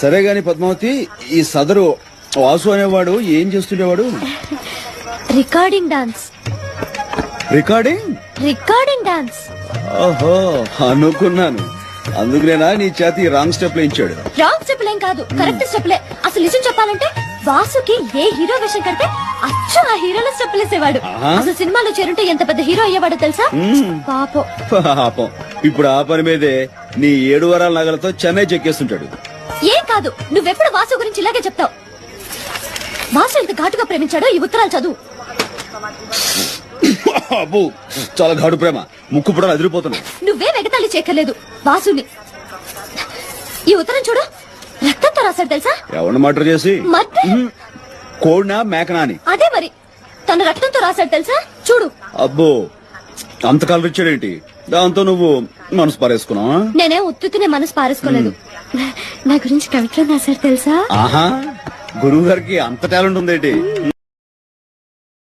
సరే గాని పద్మావతి, ఈ సదరు వాసు అనేవాడు ఏం చేస్తుండేవాడు? Recording dance. Recording dance. ఓహో, అనుకున్నాను. అందుకునేనా నీ చేతి రాంగ్ స్టెప్ వేయించాడు? రాంగ్ స్టెప్ ఏం కాదు, కరెక్ట్ స్టెప్లే. అసలు నిజం చెప్పాలంటే వాసుకి ఏ హీరో వేషం కడితే అచ్చు ఆ హీరోలో స్టెప్ వేసేవాడు. అసలు సినిమాలో చేరుంటే ఎంత పెద్ద హీరో అయ్యేవాడో తెలుసా? పాపం. ఇప్పుడు ఆ పని మీదే నీ 7 వారాల నగలతో చెన్నై చెక్కేస్తుంటాడు. ఏం కాదు, నువ్వెప్పుడు వాసు గురించి ఇలాగే చెప్తావు. వాసు ఎంత ఘాటుగా ప్రేమించాడో ఈ ఉత్తరాలు చదువు. అబ్బో, చాలా ఘాటు ప్రేమ. ముక్కు కూడా అదిరిపోతున్నాయి. నువ్వే వెగతాళి చేయక్కర్లేదు వాసుని. ఈ ఉత్తరం చూడు, రక్తంతో రాశాడు తెలుసా? ఎవరిని మర్డర్ చేసి? కోడినా మేకనా అని. అదే మరి, తన రక్తంతో రాశాడు తెలుసా? చూడు. అబ్బో, అంత కలర్ ఇచ్చాడేంటి? దాంతో నువ్వు మనసు పారేసుకున్నావా? నేనే ఉత్తునే మనసు పారేసుకోలేదు. నా గురించి కవిత్వం రాశాడు తెలుసా? ఆహా, గురువు గారికి అంత టాలెంట్ ఉందేంటి?